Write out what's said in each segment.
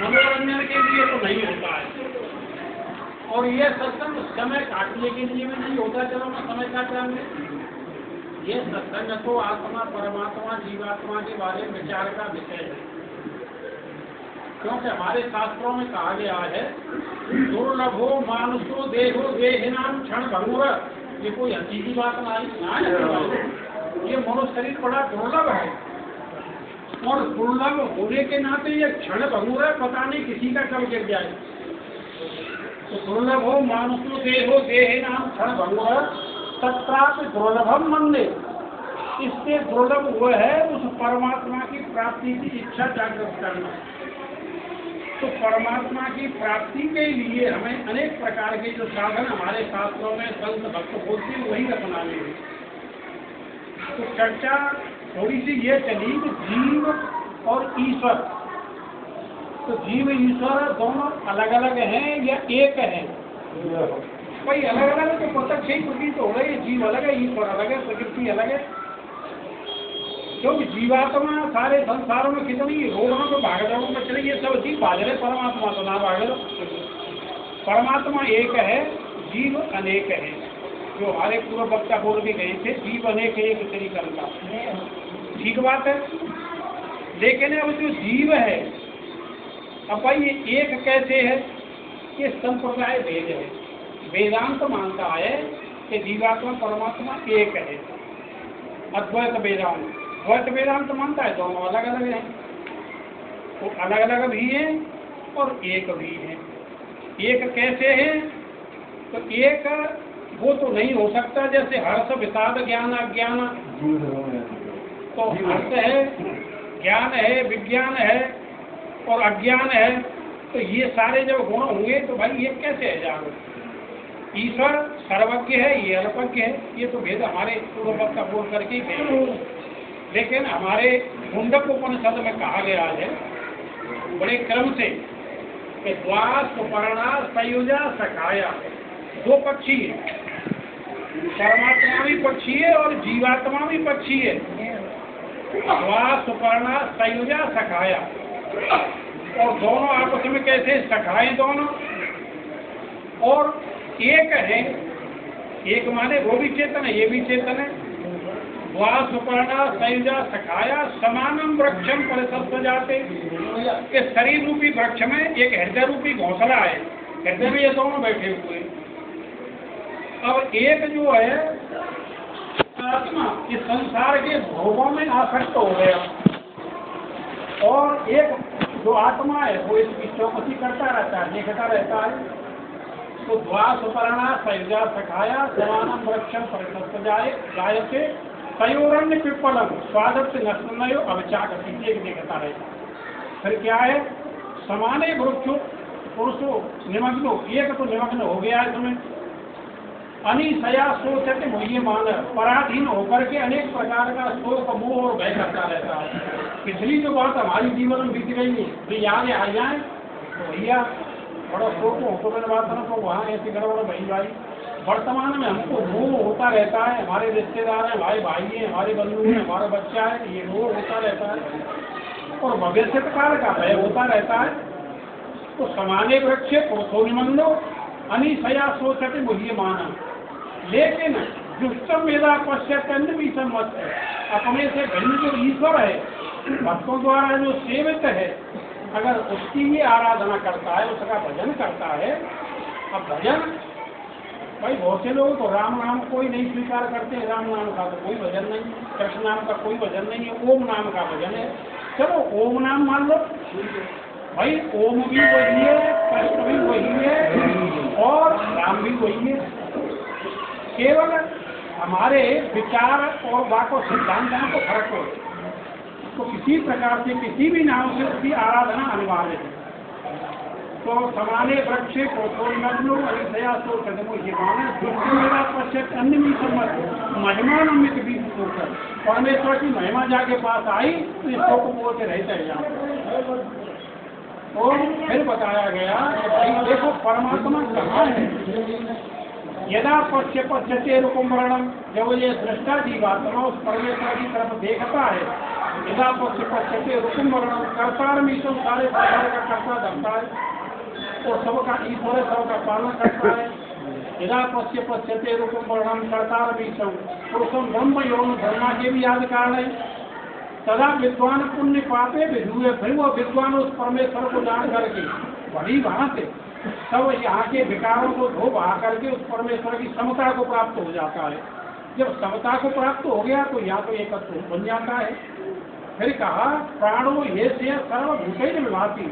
मनोरंजन के लिए तो नहीं होता है। और ये सत्संग समय काटने के लिए भी नहीं होता, चलो मैं समय काट रहा हूँ। ये सत्संग तो आत्मा, परमात्मा, जीवात्मा के बारे में विचार का विषय है। क्योंकि हमारे शास्त्रों में कहा गया है, दुर्लभो मानुषो देहो देहिनाम क्षण भंगुर। ये कोई हकीकी बात ना है, ये मनुष्य शरीर बड़ा दुर्लभ है। और दुर्लभ होने के नाते ये क्षण भंगुर है, पता नहीं किसी का कब गिर जाए। तो दुर्लभो मानुषो देहो देहिनाम क्षण भंगुर तत्रापि दुर्लभम मंदे। इससे दुर्लभ हुआ है उस परमात्मा की प्राप्ति की इच्छा जागृत करना। तो परमात्मा की प्राप्ति के लिए हमें अनेक प्रकार के जो साधन हमारे शास्त्रों में संत भक्त बोलते हैं वही अपनाने हैं। तो चर्चा थोड़ी सी ये चली कि जीव और ईश्वर, तो जीव ईश्वर दोनों अलग अलग हैं या एक है? भाई अलग अलग तो प्रत्यक्ष ही प्रतीत हो रही है। जीव अलग है, ईश्वर अलग है, प्रकृति अलग है। क्योंकि जीवात्मा सारे संसारों में कितनी रोगों को भागदौड़ों में चले, ये सब जीव भाग रहे, परमात्मा तो ना भाग रहे। परमात्मा एक है, जीव अनेक है। जो हमारे पूर्व वक्ता बोल के गए थे, जीव अनेक एक श्री करता, ठीक बात है। लेकिन अब जो जीव है, अब भाई ये एक कैसे है? ये संप्रदाय भेद है। वेदांत मानता है कि जीवात्मा परमात्मा एक है, अद्वैत वेदांत। द्वैत वेदांत मानता है दोनों अलग अलग हैं। तो अलग अलग भी हैं और एक भी है। एक कैसे है? तो एक वो तो नहीं हो सकता जैसे हर्ष विषाद ज्ञान अज्ञान। तो हर्ष है, ज्ञान है, विज्ञान है और अज्ञान है, तो ये सारे जब गुण होंगे तो भाई ये कैसे है जानो? ईश्वर सर्वज्ञ है, ये अल्पज्ञ है। ये तो भेद हमारे पूर्ववत का बोल करके ही भेद। लेकिन हमारे मुंडक उपनिषद में कहा गया है बड़े क्रम से कि द्वा सुपर्णा सयुजा सखाया, दो पक्षी है, परमात्मा भी पक्षी है और जीवात्मा भी पक्षी है। द्वा सुपर्णा सयुजा सखाया, और दोनों आपस में कैसे सखाए दोनों, और एक है। एक माने वो भी चेतन है, ये भी चेतन है। द्वा सुपर्णा सयुजा सखाया समानम वृक्षम परिसत्व जाते। के शरीर रूपी वृक्ष में एक हृदय रूपी घोंसला है, हृदय में ये दोनों बैठे हुए। अब एक जो है आत्मा इस संसार के भोगों में आसक्त हो गया, और एक जो आत्मा है वो इसकी चौकसी करता रहता है, देखता रहता है। तो द्वा सुपर्णा सयुजा सखाया समानम वृक्षम परिसत्व जायते तयोरण्य पिप्पलम स्वादत नष्टनयो अवचाक एक देखता रहेगा। फिर क्या है? समाने वृक्षो पुरुषो निमग्नो, एक तो निमग्न हो गया इसमें। अनिशया सोचते मुह्यमान, पराधीन होकर के अनेक प्रकार का शोक मोह और भय करता रहता है। पिछली जो बात हमारी जीवन में बीत गई है वे याद आ जाए तो भैया बड़ा शोक हो, तो मैंने बात करा तो वहाँ ऐसी गड़बड़ भई भाई। वर्तमान में हमको मोह होता रहता है, हमारे रिश्तेदार हैं, हमारे भाई हैं, हमारे बंधु हैं, हमारा बच्चा है, ये मोह होता रहता है। और भविष्य काल का भय होता रहता है। तो समाने वृक्ष पुरुषो निमग्नो अनिशया सोचते मुह्यमान। लेकिन दुष्टम मेरा पश्चात अन्य भी सम्मत है, अपने से भिन्न जो ईश्वर है, भक्तों द्वारा जो सेवित है, अगर उसकी ही आराधना करता है, उसका भजन करता है। अब भजन भाई बहुत से लोग तो राम नाम कोई नहीं स्वीकार करते, राम नाम का तो कोई भजन नहीं, कृष्ण नाम का कोई भजन नहीं है, ओम नाम का भजन है। चलो ओम नाम मान लो भाई, ओम भी वही है, कृष्ण भी वही है और राम भी वही है। केवल हमारे विचार और वाको सिद्धांतों को फर्क हो, तो किसी प्रकार से किसी भी नाम से उसकी आराधना अनिवार्य है। तो समाने वृक्ष प्रोन्मग्नो अनिशया सोचते मुह्यमान मेरा पश्चात अन्य भी सम्मत महिमान अमित भी सोचकर, परमेश्वर की महिमा जाके पास आई तो इसको बोलते रहते हैं यहाँ। और फिर बताया गया कि भाई देखो परमात्मा कहाँ है। यदा पश्यते रूपम वर्णम, जब ये दृष्टा जीवात्मा उस परमेश्वर की तरफ देखता है यदा पक्ष पक्षते रुकुम वर्णन कर्तार मीशम सारे प्रकार का कर्ता धरता है और सबका ईश्वर है, सबका पालन करता है। यदा पश्य पश्यते रुकुम वर्णन कर्तार मीशम पुरुषम ब्रह्म यौन धर्मा के भी याद कारण है। तदा विद्वान पुण्य पापे विधुए, फिर वो विद्वान उस परमेश्वर को जान करके बड़ी वहां से सब यहाँ के विकारों को धो बहा करके उस परमेश्वर की समता को प्राप्त हो जाता है। जब समता को प्राप्त हो गया तो यहाँ तो एकत्व बन जाता है। फिर कहा प्राणो ये से सर्वभूत विभाती,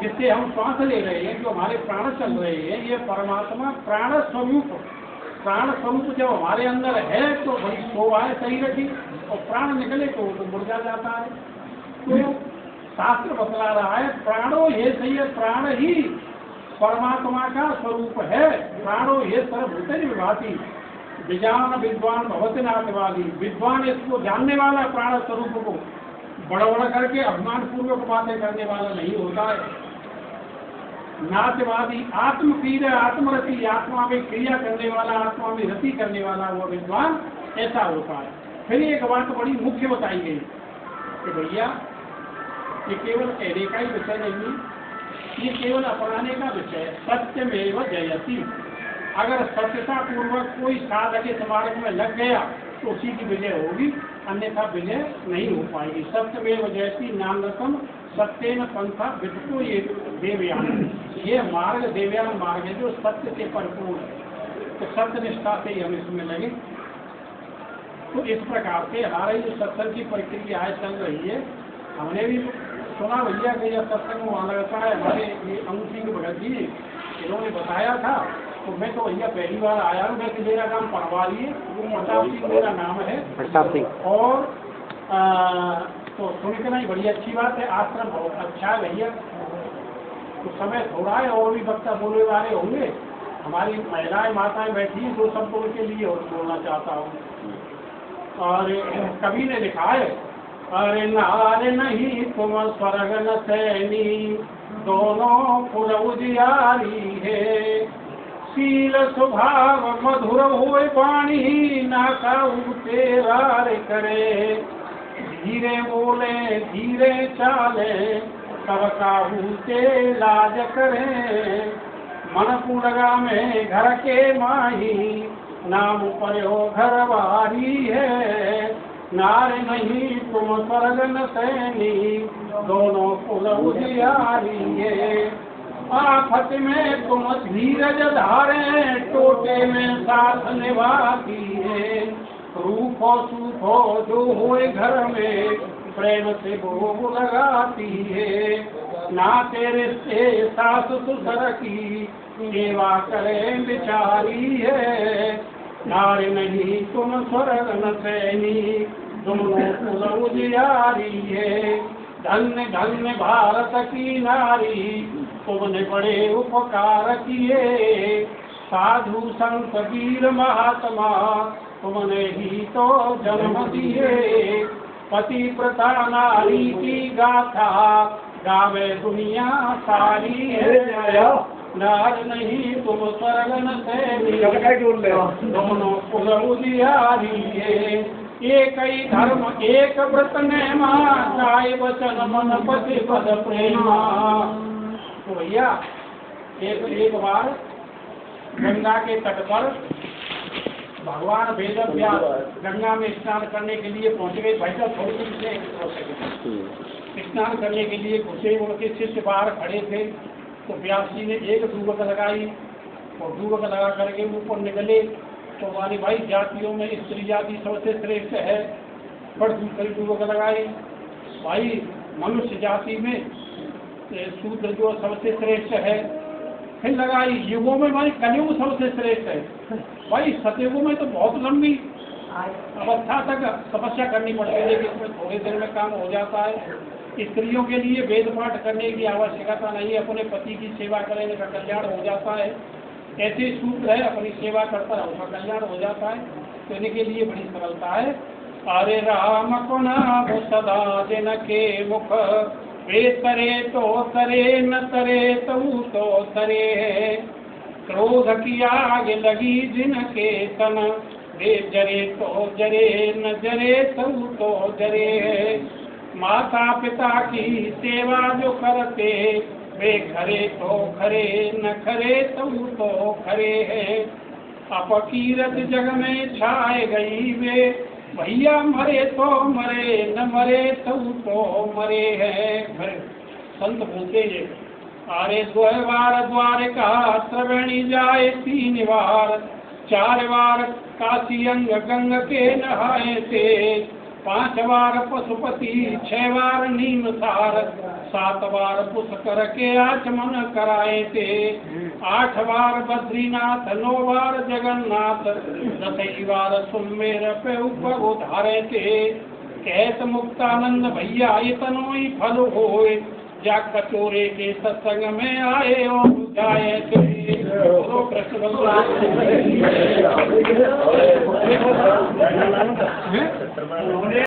जिससे हम श्वास ले रहे हैं, जो हमारे प्राण चल रहे हैं, ये परमात्मा प्राण स्वरूप, प्राण स्वरूप जब हमारे अंदर है तो बड़ी शोभा है शरीर की, और प्राण निकले तो मुर्गा जाता है। तो शास्त्र बतला रहा है प्राणो ये सही है, प्राण ही परमात्मा का स्वरूप है। प्राणो ये सर्वभूत विभाती विजान विद्वान भवति नाथवादी, विद्वान इसको जानने वाला प्राण स्वरूप को बड़ा करके अभिमान पूर्वक बातें करने वाला नहीं होता है। नाथवादी आत्मक्रिय आत्मरति, आत्मा में क्रिया करने वाला, आत्मा में रति करने वाला वो विद्वान ऐसा होता है। फिर एक बात बड़ी मुख्य बताई गई कि भैया ये केवल कहने का ही विषय नहीं, ये केवल अपनाने का विषय है। सत्यमेव जयति, अगर सत्यता पूर्वक कोई साधक इस मार्ग में लग गया तो उसी की विजय होगी, अन्यथा विजय नहीं हो पाएगी। सत्यमेव जयति नामरतम सत्येन पंथा विदुतो ये देवयान, ये मार्ग देवयान मार्ग है जो सत्य से परिपूर्ण है। तो सत्य निष्ठा से ही हम इसमें लगे। तो इस प्रकार से हमारी जो सत्संग की प्रक्रिया चल रही है, हमने भी सुना भैया कि यह सत्संग वहाँ लगता है। हमारे ये अंगूठी के भगत जी इन्होंने बताया था, तो मैं तो भैया पहली बार आया हूँ। मैं मेरा नाम पढ़वा लिए, प्रताप सिंह मेरा नाम है, प्रताप सिंह। और तो सुनकर नहीं, बड़ी अच्छी बात है, आश्रम बहुत अच्छा है भैया। तो समय थोड़ा है, और भी वक्ता बोलने वाले होंगे। हमारी महिलाएं माताएं बैठी हैं, दो शब्दों के लिए और बोलना चाहता हूँ। और कवि ने लिखा है, अरे नारे नहीं तुम स्वर्ग न सैनी, दोनों फुल उजियारी है। शील स्वभाव मधुर होए वाणी, ना काऊ तेरा रे करे। धीरे बोले धीरे चाले, सब काऊ ते लाज करे। मन पुलगा में घर के माही, नाम पर्यो घर बारी है। नारे नहीं तुम स्वर्ग न सैनी, दोनों फुल उजियारी है। आफत में तुम धीरज धारे, टोटे में साथ निभाती है। रूखो सूखो जो हुए घर में, प्रेम से भोग लगाती है। ना तेरे से सास ससुर की, सेवा करे बिचारी है। नारी नहीं तुम स्वर्ग न सैनी, दोनों फुल उजियारी है। धन्य धन्य भारत की नारी, तुमने बड़े उपकार किए। साधु संत वीर महात्मा, तुमने ही तो जन्म दिए। पति प्रथा नारी की गाथा, गावे दुनिया सारी है। नार नहीं तुम स्वर्ग न सैनी, दोनों फुल उजियारी है। एक ही धर्म एक व्रत नेमा, चाहे वचन मन पति पद प्रेमा। तो भैया एक बार गंगा के तट पर भगवान वेद व्यास गंगा में स्नान करने के लिए पहुंच गए। भाई साहब थोड़ी से स्नान करने के लिए घुसे, उनके शिष्य बाहर खड़े थे। तो व्यास जी ने एक डूबक लगाई, और डूबक लगा करके ऊपर निकले। तो हमारी भाई जातियों में स्त्री जाति सबसे श्रेष्ठ है, पर दूसरी डूबक लगाई। भाई मनुष्य जाति में शूद्र जो सबसे श्रेष्ठ है। फिर लगाई युगों में, भाई कलयुग सबसे श्रेष्ठ है। भाई सतयुगों में तो बहुत लंबी अवस्था तक तपस्या करनी पड़ती है, लेकिन इसमें थोड़े देर में काम हो जाता है। स्त्रियों के लिए वेद पाठ करने की आवश्यकता नहीं, अपने पति की सेवा करने का कल्याण हो जाता है। ऐसे शूद्र है, अपनी सेवा करता है, उसका कल्याण हो जाता है। तो इनके लिए बड़ी सरलता है। अरे राम को नाम सदा दिन के मुख, वे तरे तो तरे न तरे तो तरे। क्रोध की आग लगी जिनके तन, वे जरे तो जरे न जरे तो जरे। माता पिता की सेवा जो करते वे खरे तो खरे न खरे तो खरे है। अपकीरत जग में छाए गई वे भैया मरे तो मरे न मरे तो मरे है। संत बोलते ये आरे द्वार द्वारिका त्रिवेणी जाए 3 बार, 4 बार काशी अंग गंग के नहाए थे, 5 बार पशुपति 6 बार नीम सार, 7 बार पुष्कर के आचमन कराए थे, 8 बार बद्रीनाथ 9 बार जगन्नाथ, 10 बार सुमेर पे ऊपर उधारे थे। कहत मुक्तानंद भैया इतनो ही फल होए, जा कचोरे के सत्संग में आए और जाए थे। कृष्ण